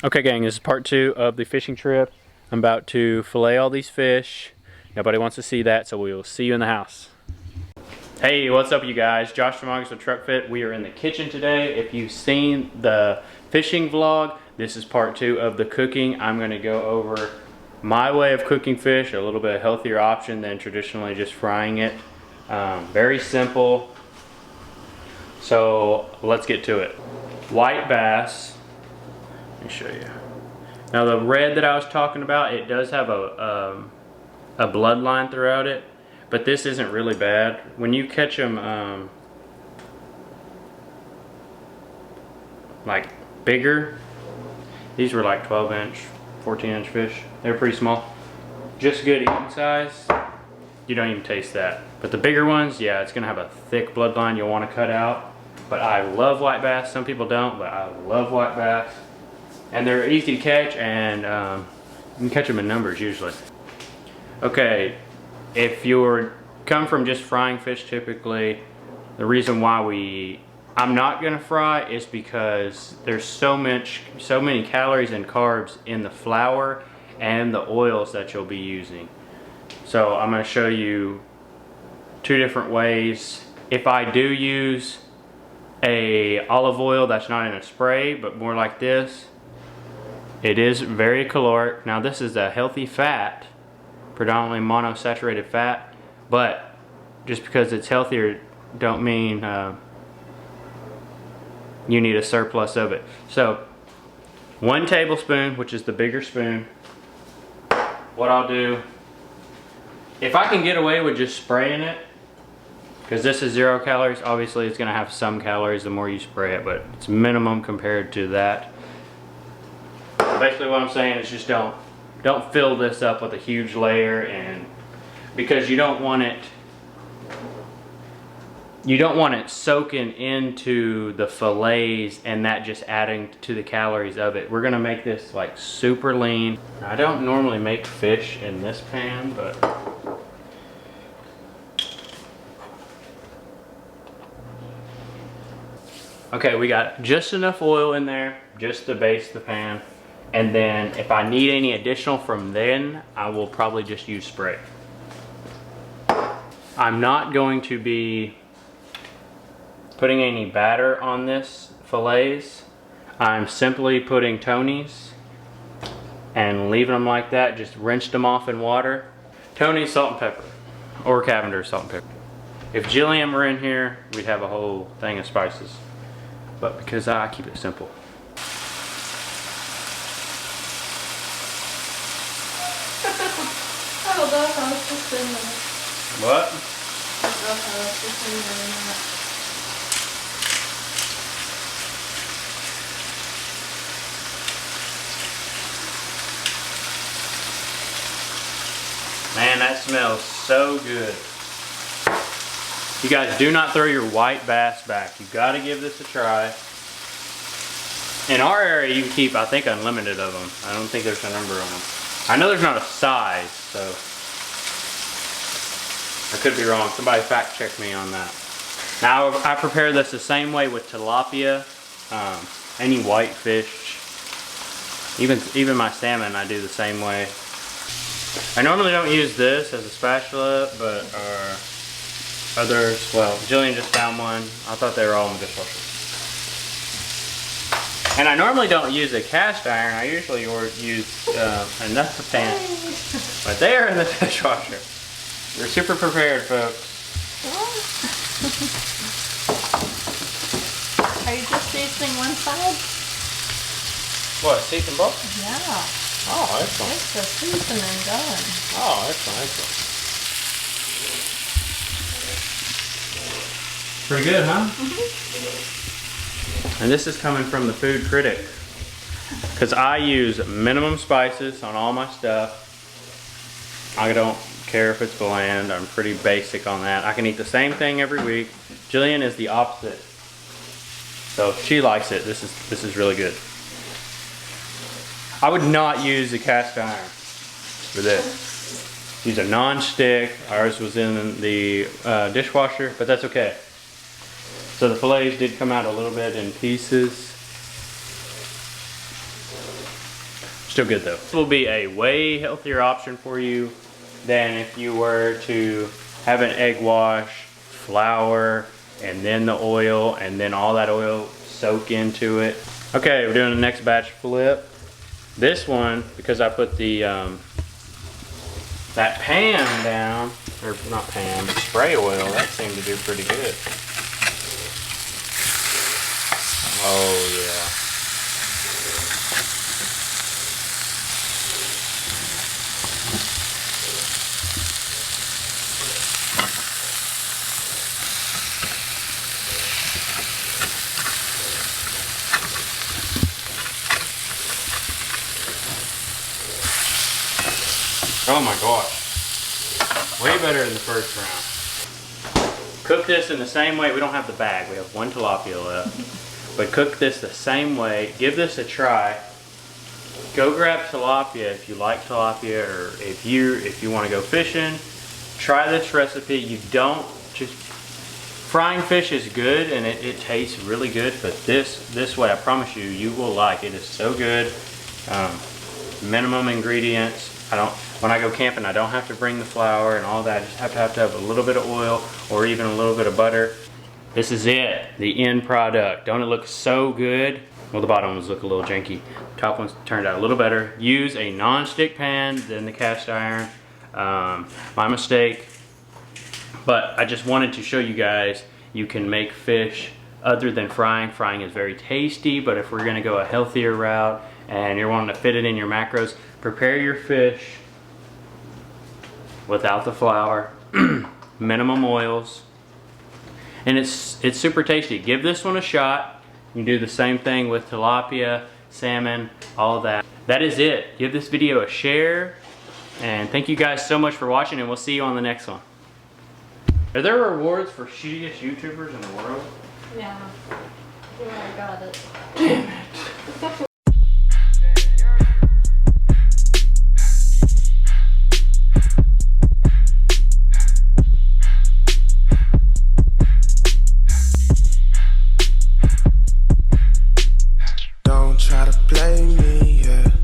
Okay gang, this is part 2 of the fishing trip. I'm about to fillet all these fish. Nobody wants to see that, so we will see you in the house. Hey, what's up you guys? Josh from August with Truck Fit. We are in the kitchen today. If you've seen the fishing vlog, this is part 2 of the cooking. I'm going to go over my way of cooking fish, a little bit healthier option than traditionally just frying it. Very simple. So let's get to it. White bass. Let me show you. Now the red that I was talking about, it does have a bloodline throughout it, but this isn't really bad. When you catch them like bigger, these were like 12-inch, 14-inch fish. They're pretty small. Just good eating size. You don't even taste that. But the bigger ones, yeah, it's gonna have a thick bloodline you'll want to cut out. But I love white bass. Some people don't, but I love white bass. And they're easy to catch, and you can catch them in numbers usually. Okay, if you're come from just frying fish typically, the reason why I'm not gonna fry is because there's so many calories and carbs in the flour and the oils that you'll be using. So I'm gonna show you 2 different ways. If I do use a olive oil that's not in a spray, but more like this, it is very caloric. Now this is a healthy fat, predominantly monosaturated fat, but just because it's healthier don't mean you need a surplus of it. So 1 tablespoon, which is the bigger spoon. What I'll do, if I can get away with just spraying it, because this is 0 calories, obviously it's gonna have some calories the more you spray it, but it's minimum compared to that. Basically what I'm saying is just don't fill this up with a huge layer, and because you don't want it soaking into the fillets and that just adding to the calories of it. We're gonna make this like super lean. I don't normally make fish in this pan, but okay, we got just enough oil in there just to base the pan. And then if I need any additional from then, I will probably just use spray. I'm not going to be putting any batter on this fillets. I'm simply putting Tony's and leaving them like that, just rinsed them off in water. Tony's salt and pepper, or Cavender's salt and pepper. If Jillian were in here, we'd have a whole thing of spices. But because I keep it simple. What? Man, that smells so good. You guys, do not throw your white bass back. You gotta give this a try. In our area, you can keep, I think, unlimited of them. I don't think there's a number on them. I know there's not a size, so I could be wrong. Somebody fact check me on that. Now I prepare this the same way with tilapia, any white fish, even my salmon I do the same way. I normally don't use this as a spatula, but others, well, Jillian just found one. I thought they were all in the dishwasher. And I normally don't use a cast iron. I usually use another pan, but they are in the dishwasher. We're super prepared, folks. Are you just seasoning one side? What, season both? Yeah. Oh, excellent. It's the seasoning going. Oh, excellent, excellent. Pretty good, huh? Mm-hmm. And this is coming from the food critic, because I use minimum spices on all my stuff. I don't care if it's bland. I'm pretty basic on that. I can eat the same thing every week. Jillian is the opposite, so she likes it. This is really good. I would not use a cast iron for this. Use a non-stick. Ours was in the dishwasher, but that's okay. So the fillets did come out a little bit in pieces. Still good though. This will be a way healthier option for you than if you were to have an egg wash, flour, and then the oil, and then all that oil soak into it. Okay, we're doing the next batch flip. This one, because I put the that pan down, or not pan, spray oil, that seemed to do pretty good. Oh yeah. Oh my gosh. Way better in the first round. Cook this in the same way. We don't have the bag. We have one tilapia left. But cook this the same way. Give this a try. Go grab tilapia if you like tilapia, or if you want to go fishing. Try this recipe. You don't just... Frying fish is good and it tastes really good, but this way, I promise you, you will like it. It's so good. Minimum ingredients. When I go camping, I don't have to bring the flour and all that. I just have to have a little bit of oil or even a little bit of butter. This is it, the end product. Don't it look so good? Well, the bottom ones look a little janky. The top ones turned out a little better. Use a non-stick pan than the cast iron. My mistake. But I just wanted to show you guys you can make fish other than frying. Frying is very tasty, but if we're gonna go a healthier route and you're wanting to fit it in your macros, prepare your fish without the flour, minimum oils, and it's super tasty. Give this one a shot. You can do the same thing with tilapia, salmon, all of that. That is it. Give this video a share, and thank you guys so much for watching, and we'll see you on the next one. Are there rewards for shittiest YouTubers in the world? Yeah. Yeah, I got it. Damn it.